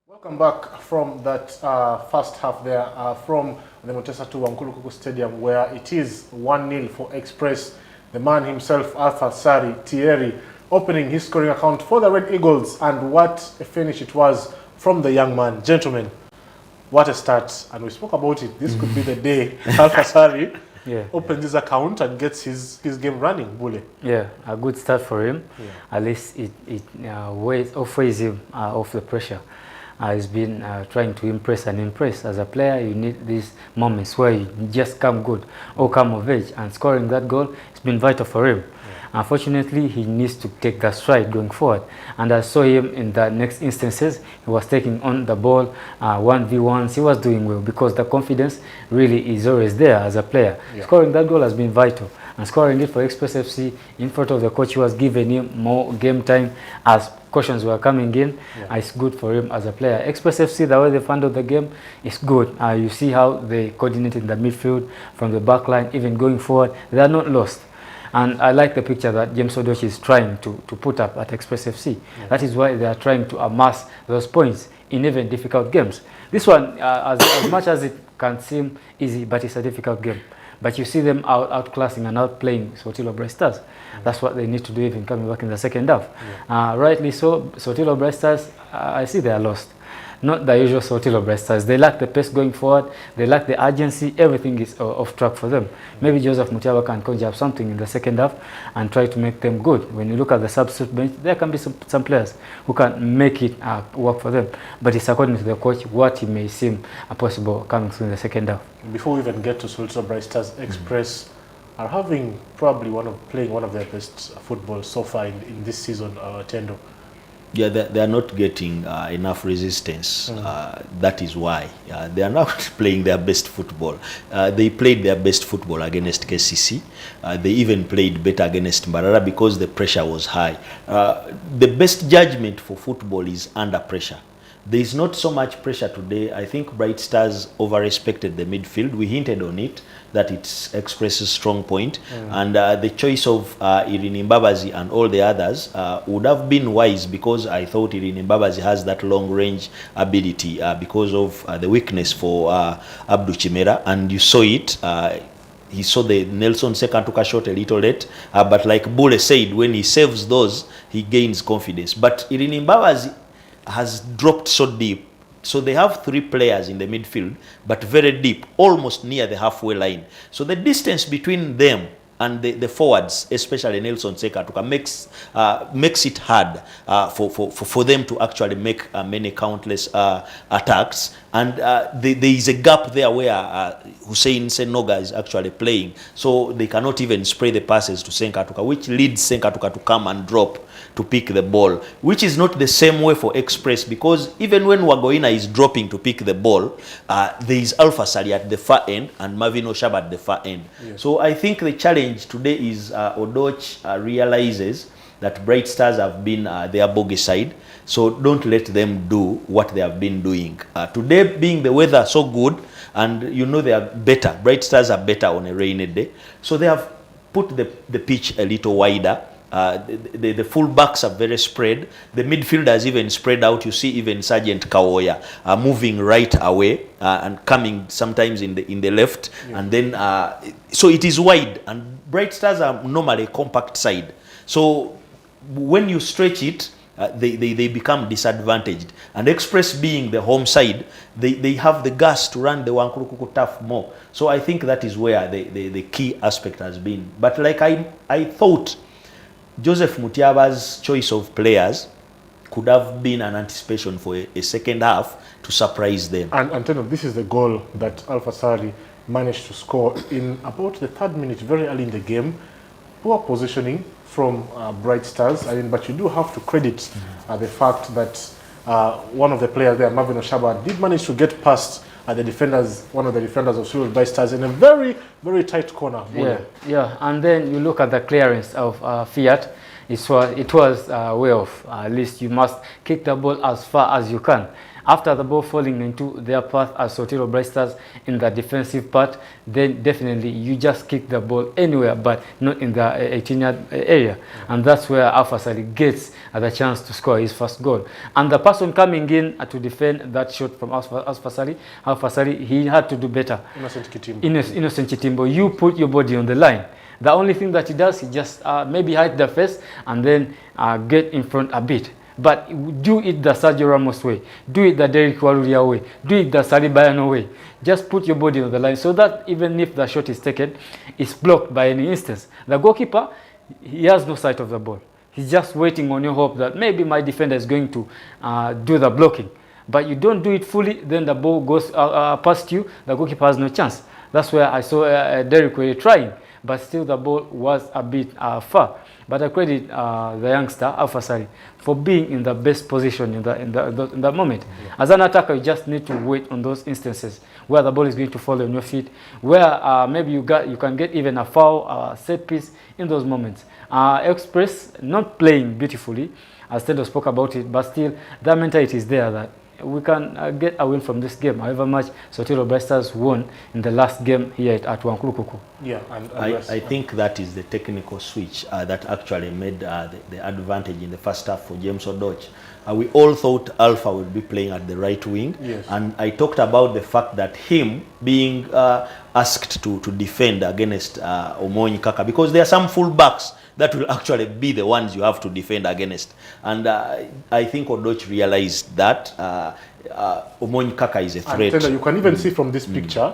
Welcome back from that first half there from the Montesa to Wankulukuku Stadium, where it is 1-0 for Express. The man himself, Arthur Sari Thierry, opening his scoring account for the Red Eagles, and what a finish it was from the young man. Gentlemen, what a start, and we spoke about it. This could be the day Arthur Sari opens his account and gets his game running. Bule. Yeah, a good start for him. Yeah. At least it weighs him off the pressure. He's been trying to impress. As a player, you need these moments where you just come good or come of age, and scoring that goal has been vital for him. Yeah. Unfortunately, he needs to take that stride going forward. And I saw him in the next instances. He was taking on the ball 1v1s. He was doing well because the confidence really is always there as a player. Yeah. Scoring that goal has been vital. And scoring it for Express FC in front of the coach who was giving him more game time as cautions were coming in. It's good for him as a player. Express FC, the way they've handled the game is good. You see how they coordinate in the midfield, from the back line, even going forward. They are not lost. And I like the picture that James Odoch is trying to put up at Express FC. Yeah. That is why they are trying to amass those points in even difficult games. This one, as much as it can seem easy, but it's a difficult game. But you see them outclassing and outplaying Soltilo Bright Stars. That's what they need to do even coming back in the second half. Rightly so, Soltilo Bright Stars, I see they are lost. Not the usual Soltilo Bright Stars. They lack the pace going forward. They lack the urgency. Everything is off track for them. Maybe Joseph Mutiaba can conjure up something in the second half and try to make them good. When you look at the substitute bench, there can be some players who can make it work for them. But it's according to the coach what it may seem possible coming through in the second half. Before we even get to Soltilo Bright Stars, Express are having probably playing one of their best football so far in this season, Tendo. Yeah, they are not getting enough resistance. That is why they are not playing their best football. They played their best football against KCC. They even played better against Mbarara because the pressure was high. The best judgment for football is under pressure. There is not so much pressure today. I think Bright Stars over-respected the midfield. We hinted on it, that it expresses strong point. And the choice of Irene Mbabazi and all the others would have been wise, because I thought Irene Mbabazi has that long-range ability because of the weakness for Abdou Chimera. And you saw it. He saw the Nelson Seka took a shot a little late, but like Bule said, when he saves those, he gains confidence. But Irene Mbabazi has dropped so deep. So they have 3 players in the midfield, but very deep, almost near the halfway line. So the distance between them and the forwards, especially Nelson Sekatuka, makes it hard for them to actually make many countless attacks. And there is a gap there where Hussein Senoga is actually playing. So they cannot even spray the passes to Senkatuka, which leads Senkatuka to come and drop to pick the ball, which is not the same way for Express, because even when Wagoina is dropping to pick the ball, there is Alpha Sali at the far end and Marvin Oshab at the far end. Yes. So I think the challenge today is Odoch realizes that Bright Stars have been their bogey side, so don't let them do what they have been doing. Today being the weather so good, and you know they are better, Bright Stars are better on a rainy day, so they have put the pitch a little wider. The full backs are very spread. The midfielders even spread out. You see even Sergeant Kawoya moving right away and coming sometimes in the left, and then so it is wide. And Bright Stars are normally a compact side. So when you stretch it, they become disadvantaged. And Express being the home side, they have the gas to run the Wankurukuku tough more. So I think that is where the key aspect has been. But like I thought, Joseph Mutiaba's choice of players could have been an anticipation for a second half to surprise them. And this is the goal that Alpha Sari managed to score in about the 3rd minute, very early in the game. Poor positioning from Bright Stars. But you do have to credit the fact that one of the players there, Marvin Oshaba, did manage to get past the defenders, one of the defenders of Soltilo Bright Stars, in a very, very tight corner. Yeah. And then you look at the clearance of Fiat. It was way off. At least you must kick the ball as far as you can. After the ball falling into their path as Soltilo Bright Stars in the defensive part, then definitely you just kick the ball anywhere, but not in the 18-yard area. And that's where Alpha Sali gets the chance to score his first goal. And the person coming in to defend that shot from Alpha Sali, he had to do better. Innocent Chitimbo. Innocent Chitimbo, you put your body on the line. The only thing that he does, he just maybe hide the face and then get in front a bit. But do it the Sergio Ramos way, do it the Derek Waluria way, do it the Sali Bayano way. Just put your body on the line so that even if the shot is taken, it's blocked by any instance. The goalkeeper, he has no sight of the ball. He's just waiting on your hope that maybe my defender is going to do the blocking. But you don't do it fully, then the ball goes past you, the goalkeeper has no chance. That's where I saw Derek Waluria trying, but still the ball was a bit far. But I credit the youngster, Alpha Sali, for being in the best position in that moment. Yeah. As an attacker, you just need to wait on those instances where the ball is going to fall on your feet, where maybe you can get even a foul, set piece in those moments. Express not playing beautifully, as Tendo spoke about it, but still that mentality is there that we can get a win from this game, however much Soltilo Bright Stars won in the last game here at Wankulukuku. Yeah, I think that is the technical switch that actually made the advantage in the first half for James Odoch. We all thought Alpha would be playing at the right wing, yes. And I talked about the fact that him being asked to defend against Omonyi Kaka, because there are some full backs that will actually be the ones you have to defend against. And I think Odoch realized that Omonyi Kaka is a threat. And you can even see from this picture,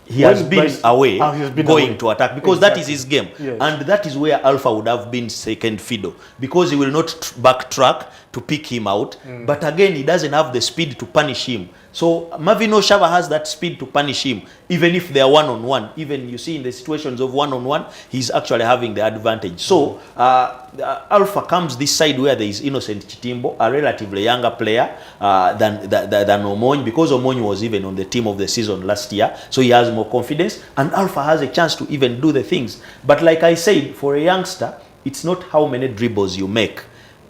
he has been away, going to attack, because exactly. That is his game. Yes. And that is where Alpha would have been second fiddle, because he will not backtrack to pick him out. But again, he doesn't have the speed to punish him. So Marvin Oshava has that speed to punish him, even if they are one-on-one. Even you see in the situations of one-on-one, he's actually having the advantage. So Alpha comes this side where there is Innocent Chitimbo, a relatively younger player than Omonyi, because Omonyi was even on the team of the season last year. So he has more confidence, and Alpha has a chance to even do the things. But like I said, for a youngster, it's not how many dribbles you make,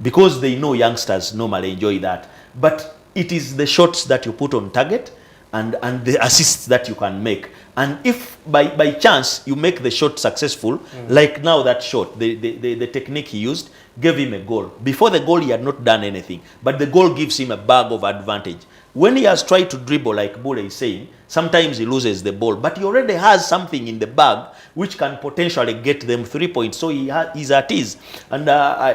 because they know youngsters normally enjoy that. But it is the shots that you put on target and the assists that you can make. And if by chance you make the shot successful, like now that shot, the technique he used gave him a goal. Before the goal, he had not done anything, but the goal gives him a bag of advantage. When he has tried to dribble, like Bule is saying, sometimes he loses the ball, but he already has something in the bag which can potentially get them 3 points. So he's at ease. And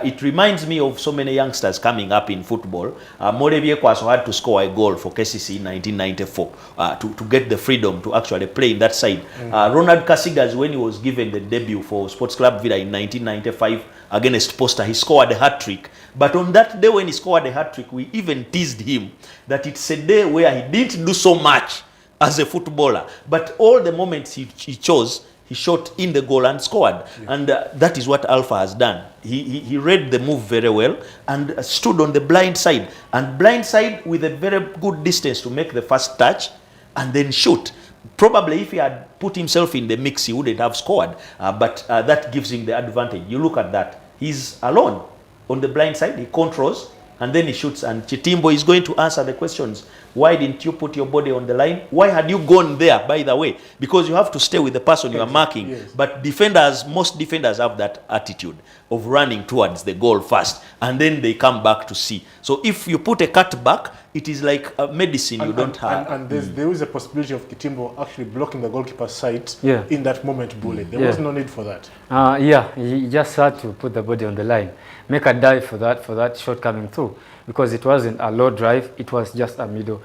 it reminds me of so many youngsters coming up in football. Morebie Kwaso had to score a goal for KCC in 1994 to get the freedom to actually play in that side. Ronald Kasigas, when he was given the debut for Sports Club Villa in 1995 against Posta, he scored a hat-trick. But on that day when he scored a hat-trick, we even teased him that it's a day where he didn't do so much as a footballer, but all the moments he chose, he shot in the goal and scored. Yeah. And that is what Alpha has done. He read the move very well and stood on the blind side, and blind side with a very good distance to make the first touch and then shoot. Probably if he had put himself in the mix, he wouldn't have scored, but that gives him the advantage. You look at that. He's alone on the blind side. He controls, and then he shoots, and Chitimbo is going to answer the questions. Why didn't you put your body on the line? Why had you gone there, by the way? Because you have to stay with the person you are marking. Yes. But most defenders have that attitude of running towards the goal first, and then they come back to see. So if you put a cut back, it is like a medicine you don't have. And there is a possibility of Chitimbo actually blocking the goalkeeper's sight in that moment, Bule. There was no need for that. Yeah, he just had to put the body on the line. Make a dive for that shot coming through, because it wasn't a low drive, it was just a middle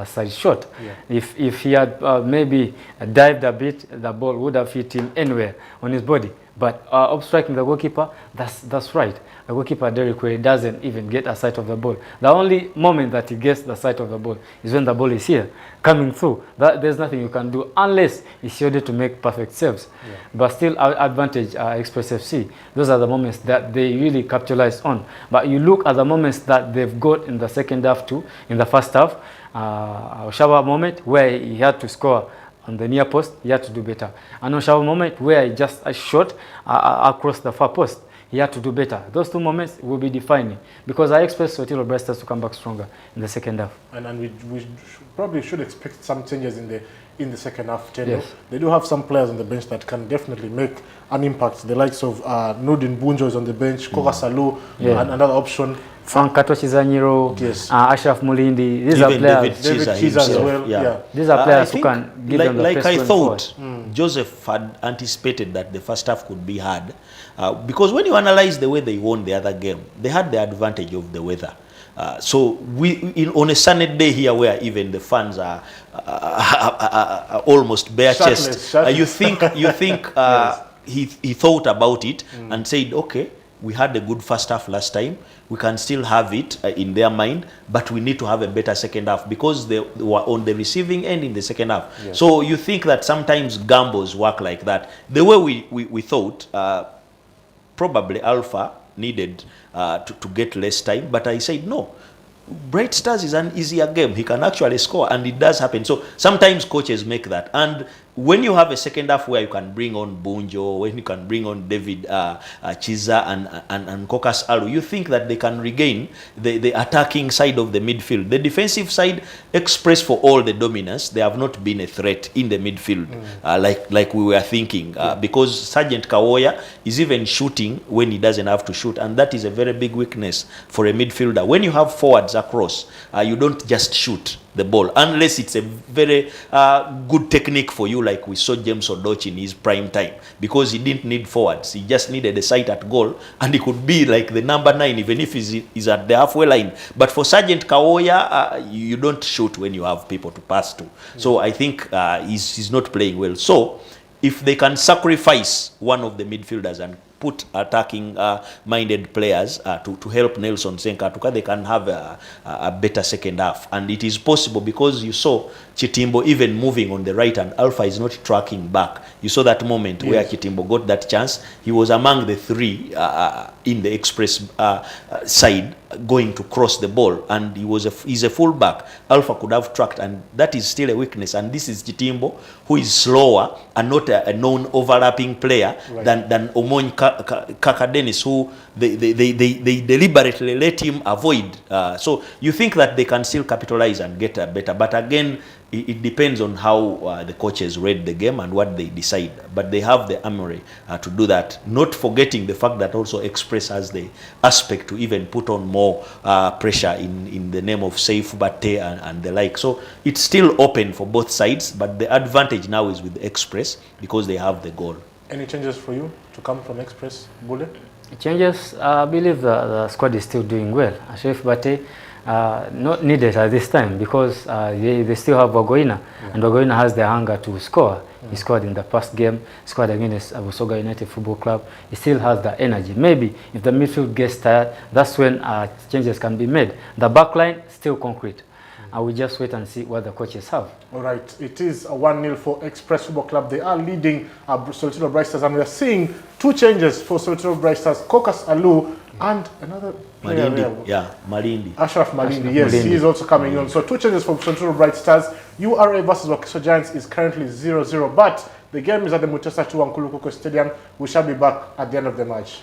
side shot. Yeah. If he had maybe dived a bit, the ball would have hit him anywhere on his body. But obstructing the goalkeeper, that's right. The goalkeeper, Derek Waluria, doesn't even get a sight of the ball. The only moment that he gets the sight of the ball is when the ball is here, coming through. There's nothing you can do unless he's shielded to make perfect saves. Yeah. But still, advantage Express FC. Those are the moments that they really capitalize on. But you look at the moments that they've got in the second half too, in the first half, Oshawa moment where he had to score on the near post, he had to do better. And Oshawa moment where he just shot across the far post, he had to do better. Those 2 moments will be defining, because I expect Soltilo Bright Stars to come back stronger in the second half. And we probably should expect some changes in the second half. Yes. They do have some players on the bench that can definitely make an impact. The likes of Nudin Bunjo is on the bench, Koka Salu, and another option. Frank Katwachizanyiro, yes. Ashraf Mulindi, these are players. David Chiza as well. Yeah. These are players who can give them the like press I thought, forward. Joseph had anticipated that the first half could be hard, because when you analyze the way they won the other game, they had the advantage of the weather. So on a sunny day here, where even the fans are almost bare chest, you think yes. he thought about it and said, okay, we had a good first half last time. We can still have it in their mind, but we need to have a better second half, because they were on the receiving end in the second half. Yes. So you think that sometimes gambles work like that. The way we thought, probably Alpha needed to get less time, but I said no. Bright Stars is an easier game. He can actually score, and it does happen. So sometimes coaches make that. And when you have a second half where you can bring on Bunjo, when you can bring on David Chiza and Kokas Alu, you think that they can regain the attacking side of the midfield. The defensive side, Express, for all the dominance, they have not been a threat in the midfield like we were thinking, because Sergeant Kawoya is even shooting when he doesn't have to shoot, and that is a very big weakness for a midfielder. When you have forwards across, you don't just shoot the ball unless it's a very good technique for you, like we saw James Odoch in his prime time, because he didn't need forwards. He just needed a sight at goal, and he could be like the number 9 even if he's at the halfway line. But for Sergeant Kawoya, you don't shoot when you have people to pass to. So I think he's not playing well. So if they can sacrifice one of the midfielders and put attacking minded players to help Nelson Senkatuka, they can have a better second half. And it is possible, because you saw Chitimbo even moving on the right, and Alpha is not tracking back. You saw that moment where Chitimbo got that chance. He was among the 3 in the Express side going to cross the ball, and he's a fullback. Alpha could have tracked, and that is still a weakness. And this is Chitimbo, who is slower and not a known overlapping player than Omony Kaka Dennis, who they deliberately let him avoid. So you think that they can still capitalize and get better, but again, it depends on how the coaches read the game and what they decide. But they have the armory to do that, not forgetting the fact that also Express has the aspect to even put on more pressure in the name of Saif Bate and the like. So it's still open for both sides, but the advantage now is with Express, because they have the goal. Any changes for you to come from Express, Bule? Changes, I believe the squad is still doing well. Saif Bate, not needed at this time, because they still have Wagoina, and Wagoina has the hunger to score. He scored in the past game, scored against Busoga United Football Club. He still has the energy. Maybe if the midfield gets tired, that's when changes can be made. The back line, still concrete. I will just wait and see what the coaches have. All right, it is a 1-0 for Express Football Club. They are leading Soltilo Bright Stars, and we are seeing 2 changes for Soltilo Bright Stars. Kokas Alu and another player there. Malindi. Ashraf Malindi, yes, he is also coming on. So 2 changes for Soltilo Bright Stars. URA versus Wakiso Giants is currently 0-0, but the game is at the Mutesa 2 Nkulukuku Stadium. We shall be back at the end of the match.